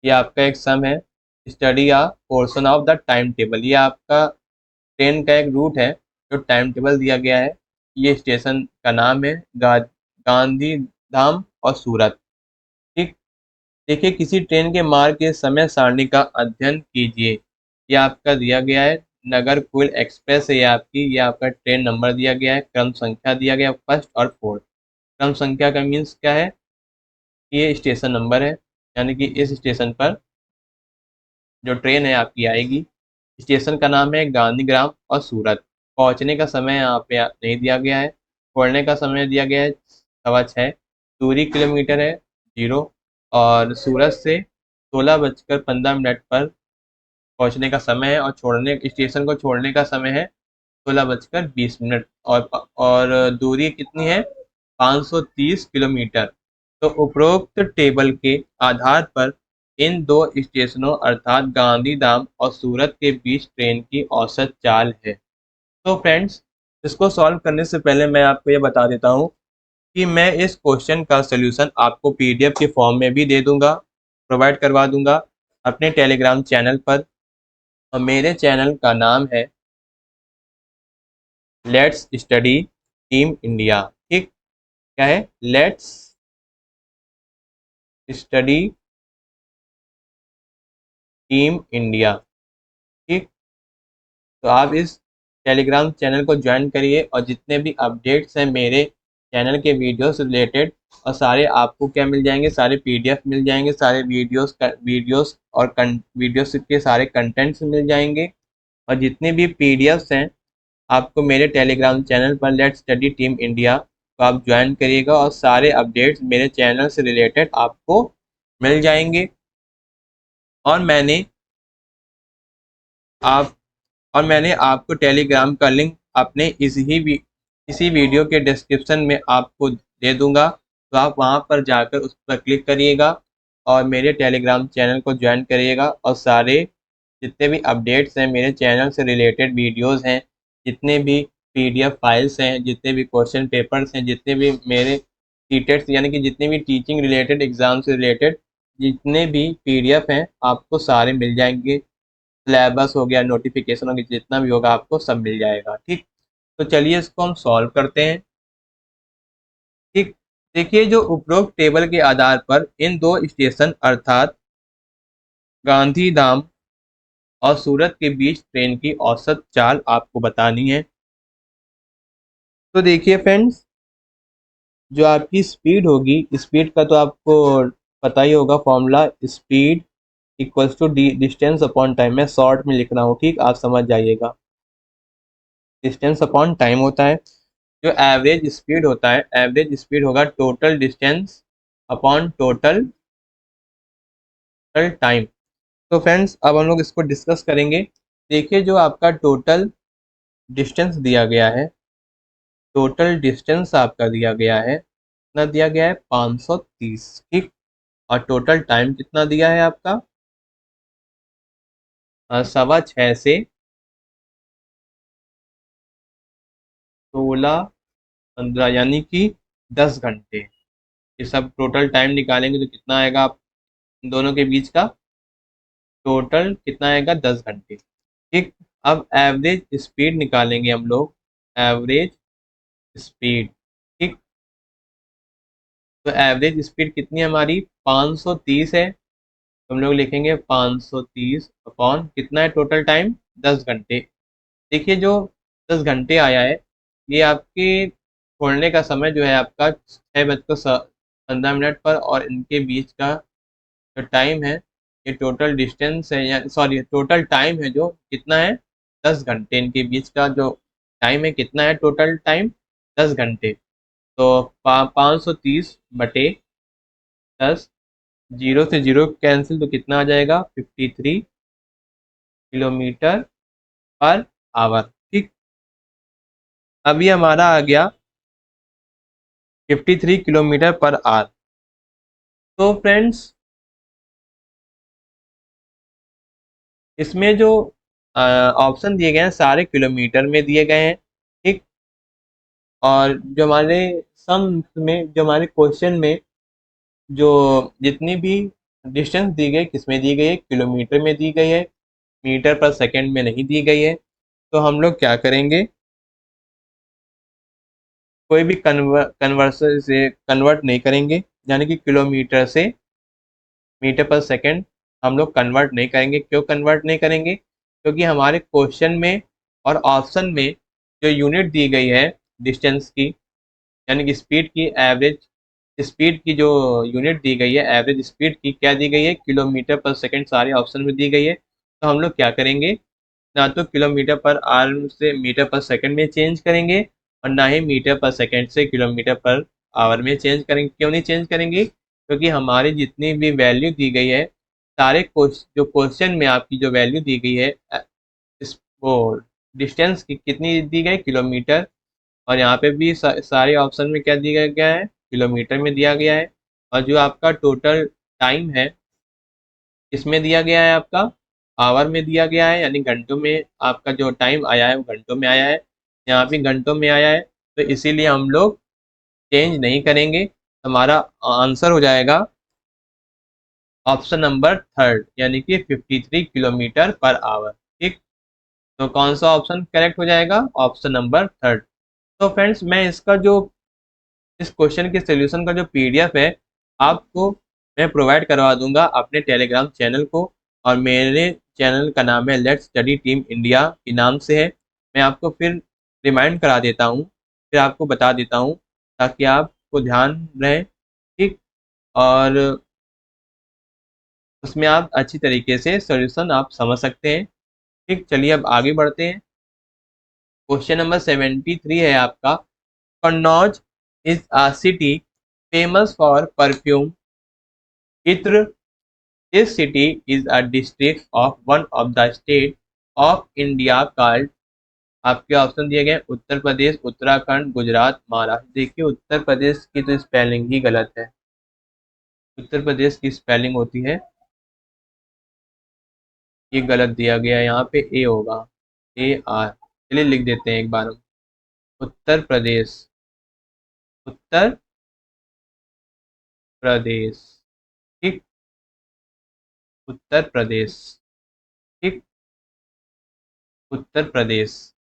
ये आपका एक सम है। Study a portion of the time table. ये आपका ट्रेन का एक रूट है जो टाइम टेबल दिया गया है। ये स्टेशन का नाम है गांधी धाम और सूरत। ठीक, देखिए, किसी ट्रेन के मार्ग के समय सारणी का अध्ययन कीजिए। ये आपका दिया गया है। नगर कोइल एक्सप्रेस है ये आपकी। ये आपका ट्रेन नंबर दिया गया है, क्रम संख्या दिया गया है, फर्स्ट और फोर्थ। क्रम संख्या का मीन्स क्या है, ये स्टेशन नंबर है, यानी कि इस स्टेशन पर जो ट्रेन है आपकी आएगी। स्टेशन का नाम है गांधीग्राम और सूरत। पहुंचने का समय यहाँ पे नहीं दिया गया है। छोड़ने का समय दिया गया है 6:15। दूरी किलोमीटर है 0। और सूरत से 16:15 पर पहुंचने का समय है। और छोड़ने स्टेशन को छोड़ने का समय है 16:20। और दूरी कितनी है, 530 किलोमीटर। तो उपरोक्त टेबल के आधार पर इन दो स्टेशनों अर्थात गांधीधाम और सूरत के बीच ट्रेन की औसत चाल है। तो फ्रेंड्स, इसको सॉल्व करने से पहले मैं आपको ये बता देता हूँ कि मैं इस क्वेश्चन का सलूशन आपको पीडीएफ के फॉर्म में भी दे दूंगा, प्रोवाइड करवा दूंगा अपने टेलीग्राम चैनल पर। और मेरे चैनल का नाम है लेट्स स्टडी टीम इंडिया। ठीक, क्या है, लेट्स स्टडी टीम इंडिया। ठीक, तो आप इस टेलीग्राम चैनल को ज्वाइन करिए और जितने भी अपडेट्स हैं मेरे चैनल के वीडियो से रिलेटेड, और सारे आपको क्या मिल जाएंगे, सारे पीडीएफ मिल जाएंगे, सारे वीडियोस और वीडियोस के सारे कंटेंट्स मिल जाएंगे। और जितने भी पीडीएफ्स हैं आपको मेरे टेलीग्राम चैनल पर लेट्स स्टडी टीम इंडिया को आप ज्वाइन करिएगा और सारे अपडेट्स मेरे चैनल से रिलेटेड आपको मिल जाएंगे। और आप मैंने आपको टेलीग्राम का लिंक अपने इसी वीडियो के डिस्क्रिप्शन में आपको दे दूंगा। तो आप वहां पर जाकर उस पर क्लिक करिएगा और मेरे टेलीग्राम चैनल को ज्वाइन करिएगा। और सारे जितने भी अपडेट्स हैं मेरे चैनल से रिलेटेड वीडियोस हैं, जितने भी PDF फाइल्स हैं, जितने भी क्वेश्चन पेपर्स हैं, जितने भी मेरे टीटेट्स यानी कि जितने भी टीचिंग रिलेटेड एग्जाम से रिलेटेड जितने भी PDF हैं आपको सारे मिल जाएंगे। सिलेबस हो गया, नोटिफिकेशन हो गया, जितना भी होगा आपको सब मिल जाएगा। ठीक, तो चलिए इसको हम सॉल्व करते हैं। ठीक, देखिए जो उपरोक्त टेबल के आधार पर इन दो स्टेशन अर्थात गांधीधाम और सूरत के बीच ट्रेन की औसत चाल आपको बतानी है। तो देखिए फ्रेंड्स, जो आपकी स्पीड होगी, स्पीड का तो आपको पता ही होगा formula, speed equals to D distance upon time. मैं शॉर्ट में लिख रहा हूँ, ठीक, आप समझ जाइएगा। डिस्टेंस अपॉन टाइम होता है। जो एवरेज स्पीड होता है, एवरेज स्पीड होगा total distance upon total time. तो फ्रेंड्स अब हम लोग इसको डिस्कस करेंगे। देखिए जो आपका टोटल डिस्टेंस दिया गया है, टोटल डिस्टेंस आपका दिया गया है, कितना दिया गया है, 530। ठीक, और टोटल टाइम कितना दिया है आपका, 6:15 से 16:15 यानी कि 10 घंटे। ये सब टोटल टाइम निकालेंगे तो कितना आएगा, आप इन दोनों के बीच का टोटल कितना आएगा, 10 घंटे। ठीक, अब एवरेज स्पीड निकालेंगे हम लोग, एवरेज स्पीड। ठीक, तो एवरेज स्पीड कितनी है हमारी, 530 है। तो हम लोग लिखेंगे 530 अपॉन कितना है टोटल टाइम, 10 घंटे। देखिए जो 10 घंटे आया है, ये आपके छोड़ने का समय जो है आपका 6:15 पर, और इनके बीच का जो टाइम है, ये टोटल डिस्टेंस है, या सॉरी टोटल टाइम है जो कितना है, 10 घंटे। इनके बीच का जो टाइम है कितना है, टोटल टाइम 10 घंटे। तो 530/10, जीरो से जीरो कैंसिल, तो कितना आ जाएगा, 53 किलोमीटर पर आवर। ठीक, अभी हमारा आ गया 53 किलोमीटर पर आवर। तो फ्रेंड्स इसमें जो ऑप्शन दिए गए हैं सारे किलोमीटर में दिए गए हैं। ठीक, और जो हमारे सम में, जो हमारे क्वेश्चन में जो जितनी भी डिस्टेंस दी गई, किस में दी गई है, किलोमीटर में दी गई है, मीटर पर सेकंड में नहीं दी गई है। तो हम लोग क्या करेंगे, कोई भी कन्वर्सन से कन्वर्ट नहीं करेंगे, यानी कि किलोमीटर से मीटर पर सेकंड हम लोग कन्वर्ट नहीं करेंगे। क्यों कन्वर्ट नहीं करेंगे, क्योंकि हमारे क्वेश्चन में और ऑप्शन में जो यूनिट दी गई है डिस्टेंस की, यानी कि स्पीड की, एवरेज स्पीड की जो यूनिट दी गई है, एवरेज स्पीड की क्या दी गई है, किलोमीटर पर सेकंड सारे ऑप्शन में दी गई है। तो हम लोग क्या करेंगे, ना तो किलोमीटर पर आवर से मीटर पर सेकंड में चेंज करेंगे, और ना ही मीटर पर सेकंड से किलोमीटर पर आवर में चेंज करेंगे। क्यों नहीं चेंज करेंगे, क्योंकि हमारी जितनी भी वैल्यू दी गई है, सारे जो क्वेश्चन में आपकी जो वैल्यू दी गई है, इस वो डिस्टेंस की कितनी दी गई, किलोमीटर, और यहाँ पे भी सारे ऑप्शन में क्या दिया गया है, किलोमीटर में दिया गया है। और जो आपका टोटल टाइम है, इसमें दिया गया है आपका आवर में दिया गया है, यानी घंटों में आपका जो टाइम आया है वो घंटों में आया है, यहाँ भी घंटों में आया है। तो इसीलिए हम लोग चेंज नहीं करेंगे। हमारा आंसर हो जाएगा ऑप्शन नंबर थर्ड, यानी कि 53 किलोमीटर पर आवर। ठीक, तो कौन सा ऑप्शन करेक्ट हो जाएगा, ऑप्शन नंबर थर्ड। तो फ्रेंड्स मैं इसका जो इस क्वेश्चन के सोल्यूशन का जो PDF है आपको मैं प्रोवाइड करवा दूंगा अपने टेलीग्राम चैनल को, और मेरे चैनल का नाम है लेट्स स्टडी टीम इंडिया के नाम से है। मैं आपको फिर रिमाइंड करा देता हूँ, फिर आपको बता देता हूँ, ताकि आपको ध्यान रहे। ठीक, और उसमें आप अच्छी तरीके से सॉल्यूशन आप समझ सकते हैं। ठीक, चलिए अब आगे बढ़ते हैं। क्वेश्चन नंबर 73 है आपका, Kannauj is a city famous for perfume, इत्र this city is a district of one of the state of India called. आपके ऑप्शन दिए गए उत्तर प्रदेश, उत्तराखंड, गुजरात, महाराष्ट्र। देखिए उत्तर प्रदेश की तो स्पेलिंग ही गलत है, उत्तर प्रदेश की स्पेलिंग होती है, ये गलत दिया गया है, यहाँ पे ए होगा, AR। चलिए लिख देते हैं एक बार हम। उत्तर प्रदेश, उत्तर प्रदेश। ठीक, उत्तर प्रदेश। ठीक, उत्तर प्रदेश।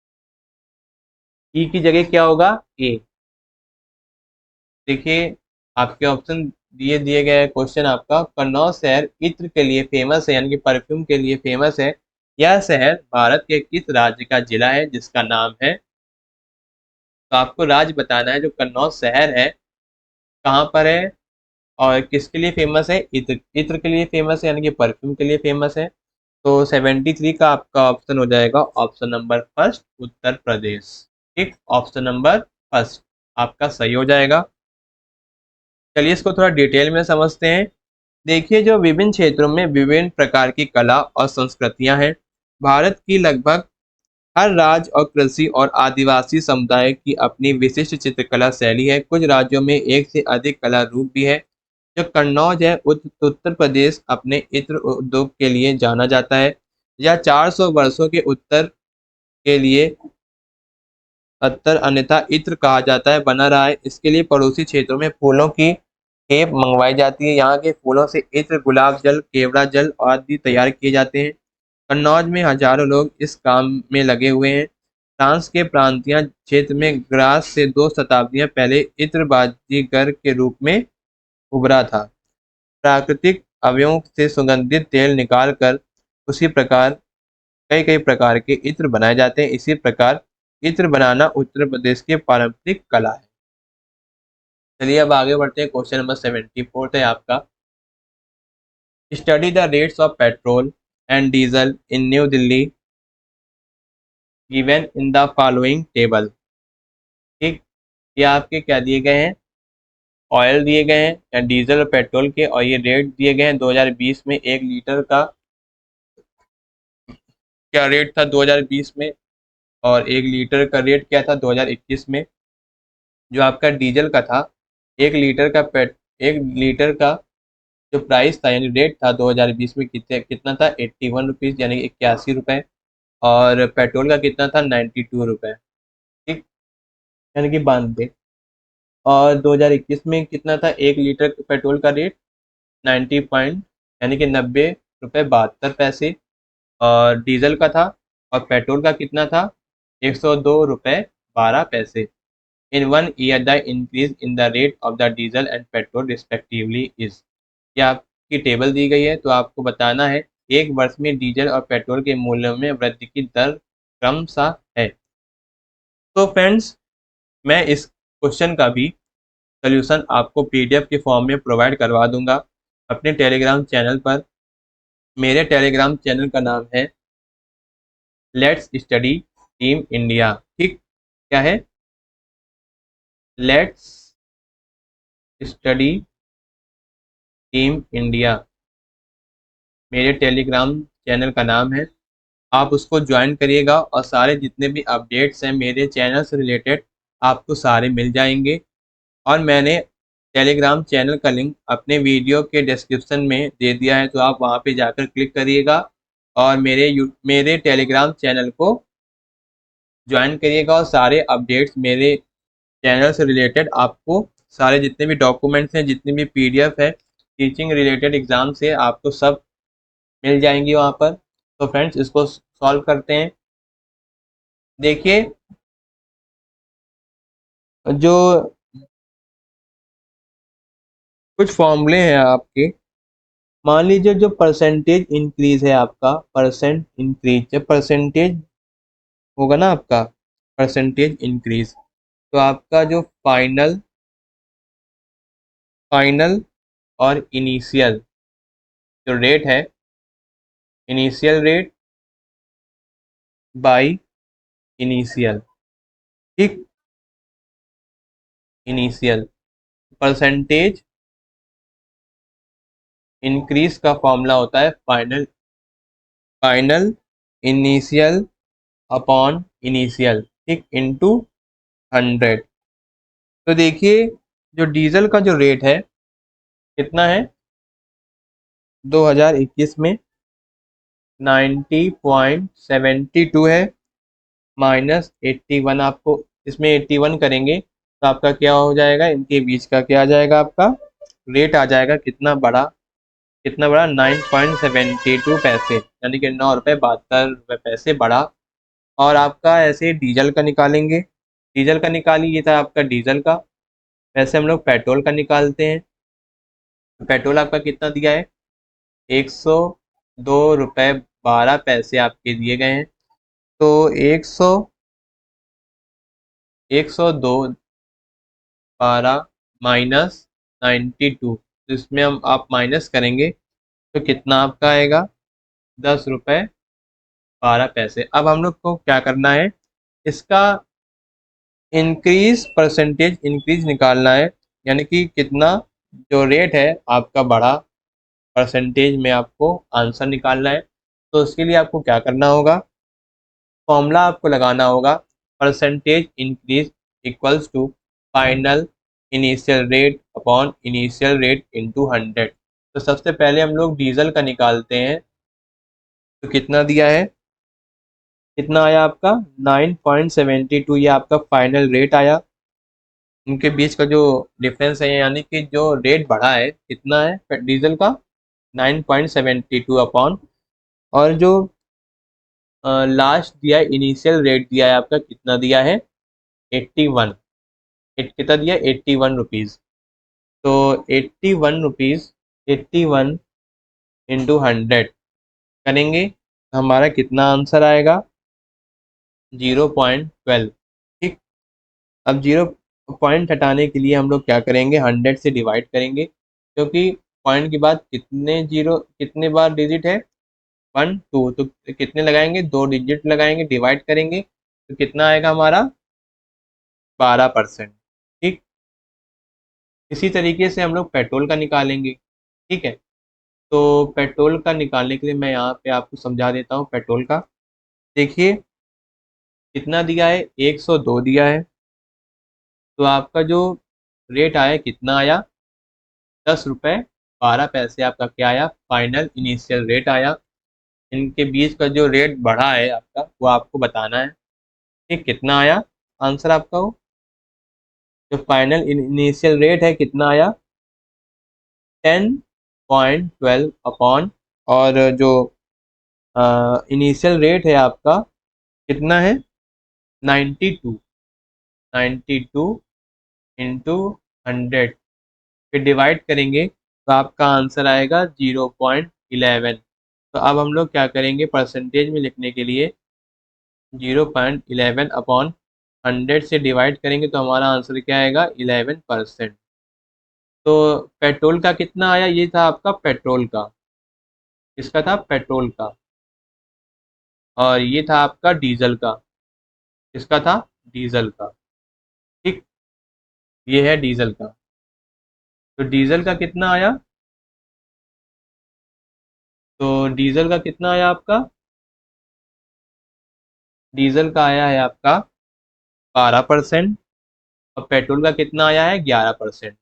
ई की जगह क्या होगा? ए। देखिए, आपके ऑप्शन दिए दिए गए क्वेश्चन आपका, कन्नौज शहर इत्र के लिए फेमस है, यानी कि परफ्यूम के लिए फेमस है। यह शहर भारत के किस राज्य का जिला है जिसका नाम है? तो आपको राज्य बताना है। जो कन्नौज शहर है कहाँ पर है और किसके लिए फेमस है? इत्र, इत्र के लिए फेमस है, यानी कि परफ्यूम के लिए फेमस है। तो 73 का आपका ऑप्शन हो जाएगा option number first, Uttar Pradesh. ठीक, ऑप्शन नंबर फर्स्ट आपका सही हो जाएगा। चलिए इसको थोड़ा डिटेल में समझते हैं। देखिए, जो विभिन्न क्षेत्रों में विभिन्न प्रकार की कला और संस्कृतियां हैं। भारत की लगभग हर राज्य और कृषि और आदिवासी समुदाय की अपनी विशिष्ट चित्रकला शैली है। कुछ राज्यों में एक से अधिक कला रूप भी है। जो कन्नौज है उत्तर प्रदेश अपने इत्र उद्योग के लिए जाना जाता है। यह 400 वर्षों के उत्तर के लिए अत्तर अन्यथा इत्र कहा जाता है बना रहा है। इसके लिए पड़ोसी क्षेत्रों में फूलों की खेप मंगवाई जाती है। यहाँ के फूलों से इत्र, गुलाब जल, केवड़ा जल आदि तैयार किए जाते हैं। कन्नौज में हजारों लोग इस काम में लगे हुए हैं। फ्रांस के प्रांतीय क्षेत्र में ग्रास से 2 शताब्दियां पहले इत्र बाजीगर के रूप में उभरा था। प्राकृतिक अवयवों से सुगंधित तेल निकालकर उसी प्रकार कई कई प्रकार के इत्र बनाए जाते हैं। इसी प्रकार इत्र बनाना उत्तर प्रदेश की पारंपरिक कला है। चलिए अब आगे बढ़ते हैं। क्वेश्चन नंबर 74 है आपका, study the rates of petrol and diesel in new Delhi given in the following table. ठीक, ये आपके क्या दिए गए हैं? ऑयल दिए गए हैं या डीजल और पेट्रोल के, और ये रेट दिए गए हैं 2020 में। 1 लीटर का क्या रेट था 2020 में, और 1 लीटर का रेट क्या था 2021 में। जो आपका डीजल का था, 1 लीटर का पेट 1 लीटर का जो प्राइस था यानी रेट था 2020 में कितना था? 81 रुपीज़, यानी 81 रुपये। और पेट्रोल का कितना था? 92 रुपये। ठीक, यानी कि 92। और 2021 में कितना था 1 लीटर पेट्रोल का रेट? 90 पॉइंट, यानी कि 90 रुपये 72 पैसे। और डीजल का था, और पेट्रोल का कितना था? 102 रुपये 12 पैसे। इन 1 year the increase in the rate of the diesel and petrol respectively is. ये आपकी टेबल दी गई है, तो आपको बताना है एक वर्ष में डीजल और पेट्रोल के मूल्यों में वृद्धि की दर क्रमशः है। तो फ्रेंड्स, मैं इस क्वेश्चन का भी सोल्यूशन आपको पीडीएफ के फॉर्म में प्रोवाइड करवा दूंगा अपने टेलीग्राम चैनल पर। मेरे टेलीग्राम चैनल का नाम है लेट्स स्टडी टीम इंडिया। ठीक, क्या है? लेट्स स्टडी टीम इंडिया मेरे टेलीग्राम चैनल का नाम है। आप उसको ज्वाइन करिएगा और सारे जितने भी अपडेट्स हैं मेरे चैनल से रिलेटेड आपको सारे मिल जाएंगे। और मैंने टेलीग्राम चैनल का लिंक अपने वीडियो के डिस्क्रिप्शन में दे दिया है, तो आप वहाँ पे जाकर क्लिक करिएगा और मेरे टेलीग्राम चैनल को ज्वाइन करिएगा। और सारे अपडेट्स मेरे चैनल से रिलेटेड आपको सारे जितने भी डॉक्यूमेंट्स हैं, जितनी भी पीडीएफ है टीचिंग रिलेटेड एग्जाम से, आपको सब मिल जाएंगी वहाँ पर। तो फ्रेंड्स, इसको सॉल्व करते हैं। देखिए, जो कुछ फॉर्मूले हैं आपके। मान लीजिए जो परसेंटेज इंक्रीज है आपका, परसेंट इंक्रीज, जब परसेंटेज होगा ना आपका परसेंटेज इंक्रीज, तो आपका जो फाइनल फाइनल और इनिशियल जो रेट है, इनिशियल रेट बाय इनिशियल। ठीक, इनिशियल परसेंटेज इंक्रीज का फॉर्मूला होता है final final initial upon initial, ठीक, इनटू 100। तो देखिए, जो डीजल का जो रेट है कितना है 2021 में? 90.72 है, -81 आपको इसमें 81 करेंगे तो आपका क्या हो जाएगा, इनके बीच का क्या आ जाएगा, आपका रेट आ जाएगा कितना बड़ा, कितना बड़ा, 9.72 पैसे, यानी कि 9 रुपये 72 पैसे बड़ा। और आपका ऐसे डीजल का निकालेंगे, डीजल का निकालिए, ये था आपका डीजल का। वैसे हम लोग पेट्रोल का निकालते हैं। पेट्रोल आपका कितना दिया है, 102 रुपये 12 पैसे आपके दिए गए हैं। तो 102 माइनस 92, तो इसमें हम आप माइनस करेंगे तो कितना आपका आएगा, 10 रुपये 12 पैसे। अब हम लोग को क्या करना है, इसका इंक्रीज परसेंटेज इंक्रीज निकालना है, यानी कि कितना जो रेट है आपका बढ़ा, परसेंटेज में आपको आंसर निकालना है। तो उसके लिए आपको क्या करना होगा, फॉर्मूला आपको लगाना होगा, percentage increase equals to final initial rate upon initial rate into 100। तो सबसे पहले हम लोग डीजल का निकालते हैं। तो कितना दिया है, कितना आया आपका 9.72, ये आपका फाइनल रेट आया। उनके बीच का जो डिफरेंस है, यानी कि जो रेट बढ़ा है कितना है डीजल का, 9.72 अपॉन, और जो लास्ट दिया है इनिशियल रेट दिया है आपका, कितना दिया है, 81। कितना दिया, 81 रुपीज़। तो 81 रुपीज़, 81 इंटू 100 करेंगे तो हमारा कितना आंसर आएगा, 0.12। ठीक। अब 0 पॉइंट हटाने के लिए हम लोग क्या करेंगे, 100 से डिवाइड करेंगे, क्योंकि पॉइंट के बाद कितने जीरो, कितने बार डिजिट है, 1 2, तो कितने लगाएंगे, 2 डिजिट लगाएंगे, डिवाइड करेंगे तो कितना आएगा हमारा, 12%। ठीक। इसी तरीके से हम लोग पेट्रोल का निकालेंगे। ठीक है। तो पेट्रोल का निकालने के लिए मैं यहाँ पे आपको समझा देता हूँ पेट्रोल का। देखिए कितना दिया है, 102 दिया है। तो आपका जो रेट आया कितना आया, 10 रुपये 12 पैसे आपका क्या आया, फाइनल इनिशियल रेट आया। इनके बीच का जो रेट बढ़ा है आपका, वो आपको बताना है। ठीक, कितना आया आंसर आपका, वो जो फाइनल इनिशियल रेट है कितना आया, 10.12 अपॉन, और जो इनिशियल रेट है आपका कितना है, 92, 92 इंटू 100, फिर डिवाइड करेंगे तो आपका आंसर आएगा 0.11। तो अब हम लोग क्या करेंगे, परसेंटेज में लिखने के लिए 0.11 अपॉन 100 से डिवाइड करेंगे तो हमारा आंसर क्या आएगा, 11%। तो पेट्रोल का कितना आया, ये था आपका पेट्रोल का, इसका था पेट्रोल का, और ये था आपका डीजल का, इसका था डीजल का। ठीक, ये है डीजल का। तो डीजल का कितना आया, तो डीजल का कितना आया आपका, डीजल का आया है आपका 12%, और पेट्रोल का कितना आया है, 11%।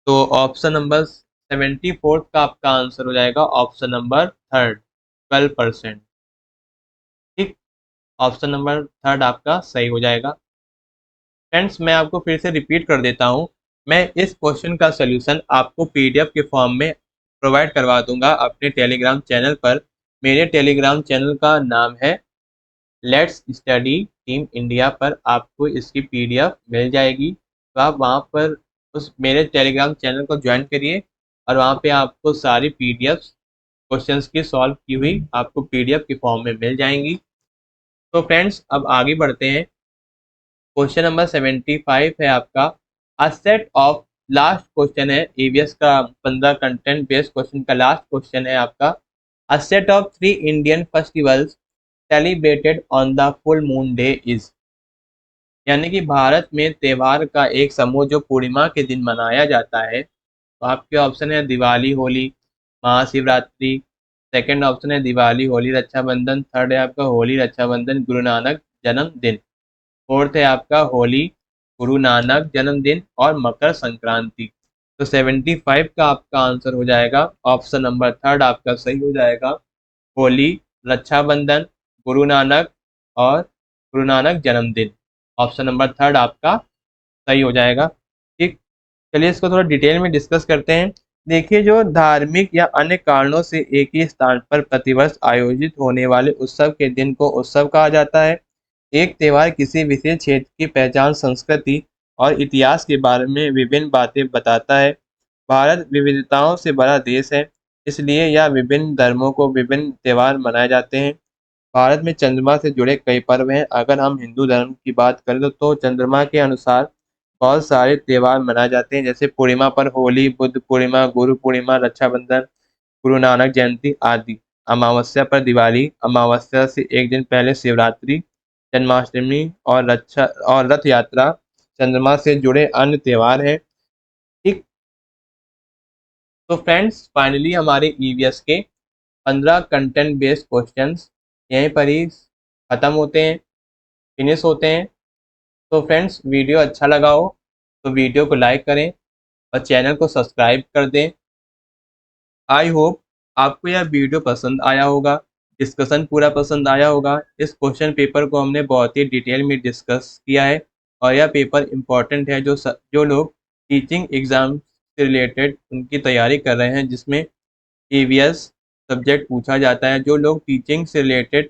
तो ऑप्शन नंबर 74 का आपका आंसर हो जाएगा ऑप्शन नंबर थर्ड, 12%। ठीक, ऑप्शन नंबर थर्ड आपका सही हो जाएगा। फ्रेंड्स मैं आपको फिर से रिपीट कर देता हूँ, मैं इस क्वेश्चन का सलूशन आपको पीडीएफ के फॉर्म में प्रोवाइड करवा दूंगा अपने टेलीग्राम चैनल पर। मेरे टेलीग्राम चैनल का नाम है लेट्स स्टडी टीम इंडिया, पर आपको इसकी पीडीएफ मिल जाएगी। तो आप वहाँ पर उस मेरे टेलीग्राम चैनल को ज्वाइन करिए, और वहाँ पे आपको सारी पीडीएफ क्वेश्चंस की सॉल्व की हुई आपको पीडीएफ के फॉर्म में मिल जाएंगी। तो फ्रेंड्स अब आगे बढ़ते हैं। क्वेश्चन नंबर 75 है आपका, a set of, last question है ईवीएस का 15 कंटेंट बेस्ड क्वेश्चन का लास्ट क्वेश्चन है आपका। A set of 3 Indian festivals celebrated on the full moon day is, यानी कि भारत में त्यौहार का एक समूह जो पूर्णिमा के दिन मनाया जाता है। तो आपके ऑप्शन है दिवाली, होली, महाशिवरात्रि। सेकंड ऑप्शन है दिवाली, होली, रक्षाबंधन। थर्ड है आपका होली, रक्षाबंधन, गुरु नानक जन्मदिन। फोर्थ है आपका होली, गुरु नानक जन्मदिन और मकर संक्रांति। तो 75 का आपका आंसर हो जाएगा ऑप्शन नंबर थर्ड आपका सही हो जाएगा, होली, रक्षाबंधन, गुरु नानक और गुरु नानक जन्मदिन। ऑप्शन नंबर थर्ड आपका सही हो जाएगा। ठीक, चलिए इसको थोड़ा डिटेल में डिस्कस करते हैं। देखिए, जो धार्मिक या अन्य कारणों से एक ही स्थान पर प्रतिवर्ष आयोजित होने वाले उत्सव के दिन को उत्सव कहा जाता है। एक त्योहार किसी विशेष क्षेत्र की पहचान, संस्कृति और इतिहास के बारे में विभिन्न बातें बताता है। भारत विविधताओं से बड़ा देश है, इसलिए यहाँ विभिन्न धर्मों को विभिन्न त्योहार मनाए जाते हैं। भारत में चंद्रमा से जुड़े कई पर्व हैं। अगर हम हिंदू धर्म की बात करें तो चंद्रमा के अनुसार बहुत सारे त्योहार मनाए जाते हैं, जैसे पूर्णिमा पर होली, बुद्ध पूर्णिमा, गुरु पूर्णिमा, रक्षाबंधन, गुरु नानक जयंती आदि। अमावस्या पर दिवाली, अमावस्या से एक दिन पहले शिवरात्रि, जन्माष्टमी और रथ यात्रा चंद्रमा से जुड़े अन्य त्योहार हैं। ठीक, तो फ्रेंड्स फाइनली हमारे ईवीएस के 15 कंटेंट बेस्ड क्वेश्चंस यहीं पर ही खत्म होते हैं, फिनिश होते हैं। तो फ्रेंड्स वीडियो अच्छा लगा हो तो वीडियो को लाइक करें और चैनल को सब्सक्राइब कर दें। आई होप आपको यह वीडियो पसंद आया होगा, डिस्कशन पूरा पसंद आया होगा। इस क्वेश्चन पेपर को हमने बहुत ही डिटेल में डिस्कस किया है और यह पेपर इम्पॉर्टेंट है जो लोग टीचिंग एग्ज़ाम से रिलेटेड उनकी तैयारी कर रहे हैं, जिसमें ईवीएस सब्जेक्ट पूछा जाता है। जो लोग टीचिंग से रिलेटेड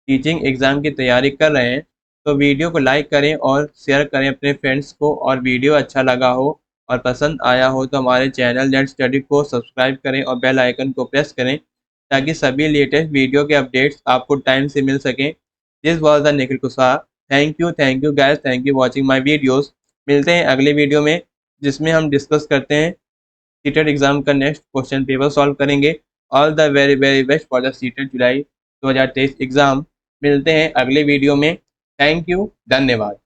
टीचिंग एग्ज़ाम की तैयारी कर रहे हैं तो वीडियो को लाइक करें और शेयर करें अपने फ्रेंड्स को, और वीडियो अच्छा लगा हो और पसंद आया हो तो हमारे चैनल लेट्स स्टडी को सब्सक्राइब करें और बेल आइकन को प्रेस करें, ताकि सभी लेटेस्ट वीडियो के अपडेट्स आपको टाइम से मिल सकें। This was the Nikhil Kushwaha. Thank you guys, thank you watching my videos. मिलते हैं अगले वीडियो में, जिसमें हम डिस्कस करते हैं सीटेट एग्जाम का नेक्स्ट क्वेश्चन पेपर सॉल्व करेंगे। All the very very best for the CTET July 2023 exam. मिलते हैं अगले वीडियो में। थैंक यू, धन्यवाद।